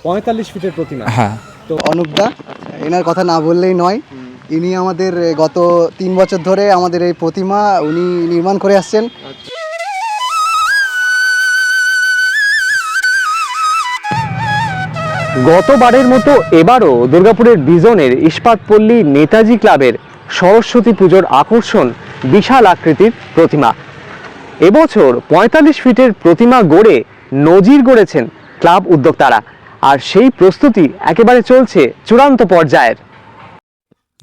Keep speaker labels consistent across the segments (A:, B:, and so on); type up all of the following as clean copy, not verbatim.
A: 45 ফিটের প্রতিমা।
B: হ্যাঁ।
C: তো অনুপদা, এনার কথা না বললেই নয়। ইনি আমাদের গত 3 বছর ধরে আমাদের এই প্রতিমা উনি নির্মাণ করে আসছেন।
D: গতবারের মতো এবারও দুর্গাপুরের বিজনের ইস্পাতপল্লী নেতাজি ক্লাবের সরস্বতী পুজোর আকর্ষণ বিশাল আকৃতির প্রতিমা। এবছর 45 ফিটের প্রতিমা গড়ে নজির গড়েছেন ক্লাব উদ্যোক্তারা, আর সেই প্রস্তুতি একেবারে চলছে চূড়ান্ত পর্যায়ের।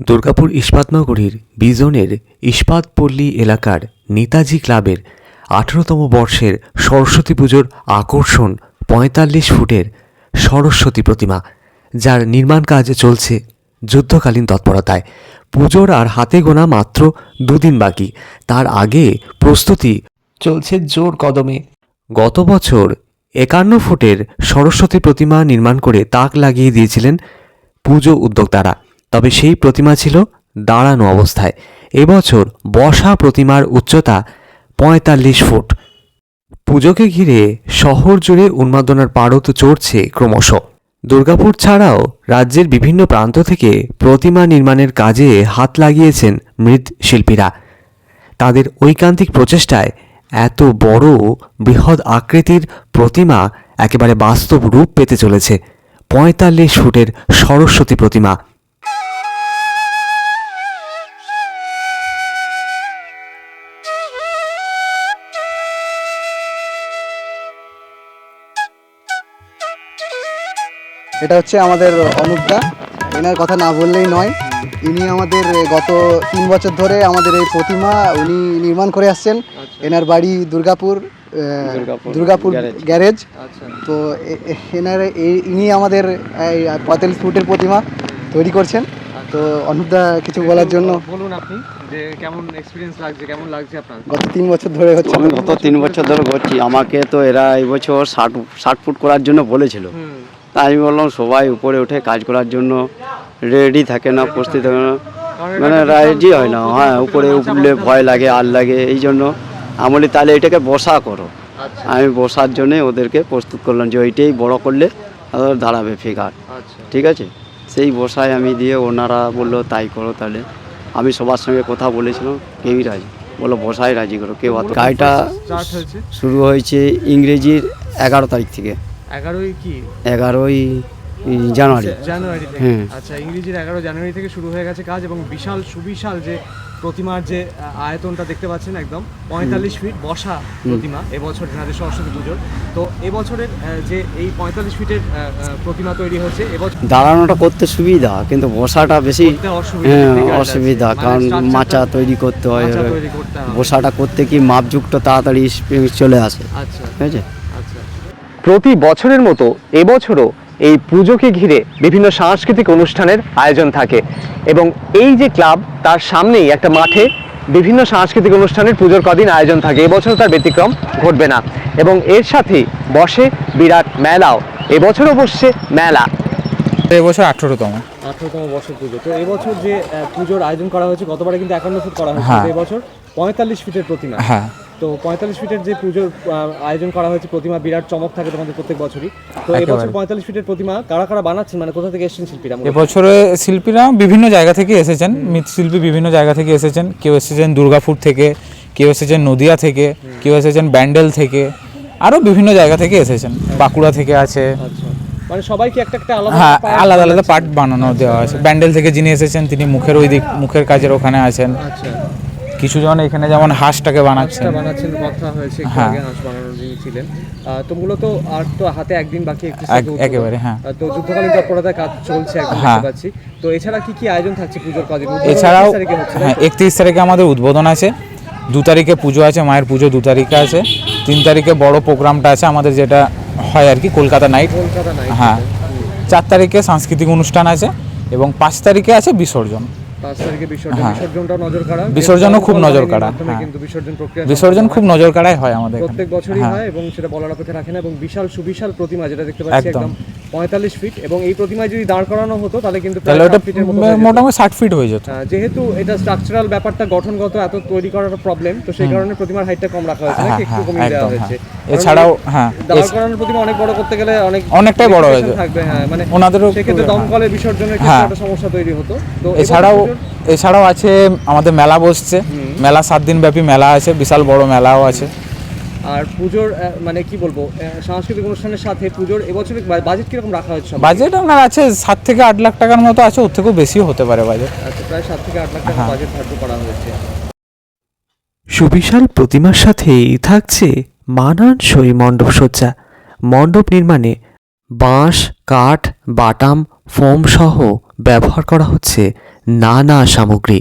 E: দুর্গাপুর ইস্পাতনগরীর বিজনের ইস্পাতপল্লী এলাকার নেতাজি ক্লাবের 18তম বর্ষের সরস্বতী পুজোর আকর্ষণ 45 ফুটের সরস্বতী প্রতিমা, যার নির্মাণ কাজ চলছে যুদ্ধকালীন তৎপরতায়। পুজোর আর হাতে গোনা মাত্র 2 দিন বাকি, তার আগে প্রস্তুতি চলছে জোর কদমে। গত বছর 51 ফুটের সরস্বতী প্রতিমা নির্মাণ করে তাক লাগিয়ে দিয়েছিলেন পুজো উদ্যোক্তারা, তবে সেই প্রতিমা ছিল দাঁড়ানো অবস্থায়। এবছর বসা প্রতিমার উচ্চতা 45 ফুট। পুজোকে ঘিরে শহর জুড়ে উন্মাদনার পারদ চড়ছে ক্রমশ। দুর্গাপুর ছাড়াও রাজ্যের বিভিন্ন প্রান্ত থেকে প্রতিমা নির্মাণের কাজে হাত লাগিয়েছেন মৃৎশিল্পীরা। তাদের ঐকান্তিক প্রচেষ্টায় এত বড় বৃহৎ আকৃতির প্রতিমা একেবারে বাস্তব রূপ পেতে চলেছে। 45 ফুটের সরস্বতী প্রতিমা।
C: এটা হচ্ছে আমাদের অনুপদা, এনার কথা না বললেই নয়। ইনি আমাদের গত 3 বছর ধরে আমাদের এই প্রতিমা উনি নির্মাণ করে আসছেন। এনার বাড়ি দুর্গাপুর গ্যারেজ। তো ইনি আমাদের এই 45 ফুটের প্রতিমা তৈরি করছেন। তো অনুপদা কিছু বলার জন্য
A: বলুন আপনি, যে কেমন এক্সপিরিয়েন্স লাগছে, কেমন লাগছে আপনার?
C: গত 3 বছর ধরে হচ্ছে।
F: আমি গত 3 বছর ধরে করছি। আমাকে তো এরা এই বছর 60 ফুট করার জন্য বলেছিল। তাই আমি বললাম সবাই উপরে উঠে কাজ করার জন্য রেডি থাকে না, প্রস্তুত থাকে না, মানে রাজি হয় না। হ্যাঁ, উপরে উঠলে ভয় লাগে, আর লাগে, এই জন্য আমি বলি তাহলে এটাকে বসা করো। আমি বসার জন্যে ওদেরকে প্রস্তুত করলাম যে ওইটাই বড় করলে দাঁড়াবে ফিগার। ঠিক আছে, সেই বসায় আমি দিয়ে ওনারা বললো তাই করো। তাহলে আমি সবার সঙ্গে কথা বলেছিলাম, কেউই রাজি, বললো বসাই রাজি করো কেউ। গাড়িটা শুরু হয়েছে ইংরেজির 11 তারিখ থেকে। 11ই জানুয়ারি
A: থেকে। আচ্ছা, ইংরেজির 11 জানুয়ারি থেকে শুরু হয়ে গেছে কাজ, এবং বিশাল সুবিশাল যে প্রতিমার যে আয়তনটা দেখতে পাচ্ছেন, একদম 45 ফিট বসা প্রতিমা এবছর এনাদের সরস্বতী পুজোর। তো এবছরের যে এই 45 ফিটের প্রতিমা তৈরি হচ্ছে, এবছর
F: দাঁড়ানোটা করতে সুবিধা, কিন্তু বসাটা বেশি অসুবিধা, কারণ মাচা তৈরি করতে হয়। বসাটা করতে কি মাপযুক্ত তাড়াতাড়ি চলে আসে।
A: আচ্ছা,
F: ঠিক আছে।
D: প্রতি বছরের মতো এবছরও এই পুজোকে ঘিরে বিভিন্ন সাংস্কৃতিক অনুষ্ঠানের আয়োজন থাকে, এবং এই যে ক্লাব তার সামনেই একটা মাঠে বিভিন্ন সাংস্কৃতিক অনুষ্ঠানের পুজোর কদিন আয়োজন থাকে। এবছর তার ব্যতিক্রম ঘটবে না, এবং এর সাথেই বসে বিরাট মেলাও। এবছরও বসছে মেলা।
B: এবছর 18তম
A: বছর পুজো। তো এবছর যে পুজোর আয়োজন করা হয়েছে, গতবারে কিন্তু 51 ফুট করা হয়েছে, এবছর 45 ফিটের প্রতিমা।
B: হ্যাঁ।
A: তো 45 ফিটের যে পুজোর আয়োজন করা হয়েছে, প্রতিমা বিরাট চমক থাকে তোমাদের প্রত্যেক বছরই। তো এবছর 45 ফিটের প্রতিমা কারা কারা বানাচ্ছেন, মানে কোথা থেকে এসেছেন শিল্পীরা?
B: এবছরে শিল্পীরা বিভিন্ন জায়গা থেকে এসেছেন, মৃৎশিল্পী বিভিন্ন জায়গা থেকে এসেছেন। কেউ এসেছেন দুর্গাপুর থেকে, কেউ এসেছেন নদিয়া থেকে, কেউ এসেছেন ব্যান্ডেল থেকে, আরও বিভিন্ন জায়গা থেকে এসেছেন, বাঁকুড়া থেকে আছে।
A: মানে সবাইকে একটা একটা
B: আলাদা আলাদা পার্ট বানানো দেওয়া আছে। ব্যান্ডেল থেকে যিনি এসেছেন তিনি মুখের কাজের ওখানে আছেন। কিছু জন এখানে যেমন হাঁসটাকে বানাচ্ছেন
A: কথা হয়েছে, হাঁস বানানোর যিনি ছিলেন। তো মূলত আর তো হাতে একদিন বাকি,
B: একেবারে। হ্যাঁ।
A: তো যুদ্ধকালীন তৎপরতায় কাজ চলছে, একদম বুঝতে পারছি। তো এছাড়া কি কি আয়োজন থাকছে পুজোর কাজে?
B: এছাড়াও 31 তারিখে আমাদের উদ্বোধন আছে, 2 তারিখে পুজো আছে, মায়ের পুজো 2 তারিখে আছে, 3 তারিখে বড় প্রোগ্রামটা আছে আমাদের, যেটা হয় আর কি কলকাতা নাইট। হ্যাঁ। 4 তারিখে সাংস্কৃতিক অনুষ্ঠান আছে, এবং 5 তারিখে আছে বিসর্জন।
A: 5 তারিখে বিসর্জন,
B: হ্যাঁ।
A: বিসর্জনটাও নজর কাড়া,
B: বিসর্জনও খুব নজর কাড়া,
A: মাধ্যমে
B: হ্যাঁ।
A: কিন্তু বিসর্জন প্রক্রিয়া
B: বিসর্জন খুব নজর কাড়াই হয় আমাদের এখানে।
A: প্রত্যেক বছরই
B: হ্যাঁ।
A: হয় এবং সেটা বলার অপেক্ষা রাখে না। এবং বিশাল সুবিশাল প্রতিমা যেটা দেখতে পাচ্ছি
B: একদম।
A: একদম 45 ফিট, এবং এই প্রতিমায় যদি দাঁড় করানো হতো তাহলে কিন্তু
B: তাহলে
A: প্রায়
B: ওটা
A: 60 ফিটের মতো হয়ে যেত।
B: মোটামুটি 60 ফিট হয়ে যেত।
A: যেহেতু এটা স্ট্রাকচারাল ব্যাপারটা গঠনগত এত তৈরি করাটা প্রবলেম, তো সেই কারণে প্রতিমার হাইটটা কম রাখা হয়েছে, নাকি একটু
B: হ্যাঁ,
A: কমিয়ে দেওয়া
B: একদম,
A: হয়েছে।
B: হ্যাঁ। এছাড়াও হ্যাঁ,
A: দাঁড় করানোর প্রতিমা অনেক বড় করতে গেলে
B: অনেকটাই বড় হয়ে যায়।
A: থাকবে, হ্যাঁ, মানে
B: ওনাদেরও
A: সেক্ষেত্রে
B: একটু, হ্যাঁ।
A: দমকলে বিসর্জনের ক্ষেত্রে
B: হ্যাঁ।
A: একটা সমস্যা তৈরি হতো। তো
B: এছাড়াও আছে আমাদের মেলা বসছে, মেলা 7 দিন ব্যাপী মেলা আছে, বিশাল বড় মেলাও আছে।
A: আর পুজোর মানে কি বলবো, সাংস্কৃতিক অনুষ্ঠানের সাথে পুজোর এবছর বাজেট কিরকম রাখা হয়েছে?
B: বাজেট আপনার আছে 7 থেকে 8 লাখ টাকার মতো আছে, ওর থেকেও বেশিও হতে পারে বাজেট।
A: আচ্ছা, প্রায় 7 থেকে 8 লাখ টাকা
B: হ্যাঁ।
A: বাজেট ধার্য করা হয়েছে।
E: সুবিশাল প্রতিমার সাথেই থাকছে মানানসই মণ্ডপসজ্জা। মণ্ডপ নির্মাণে বাঁশ, কাঠ, বাটাম, ফোম সহ ব্যবহার করা হচ্ছে নানা সামগ্রী।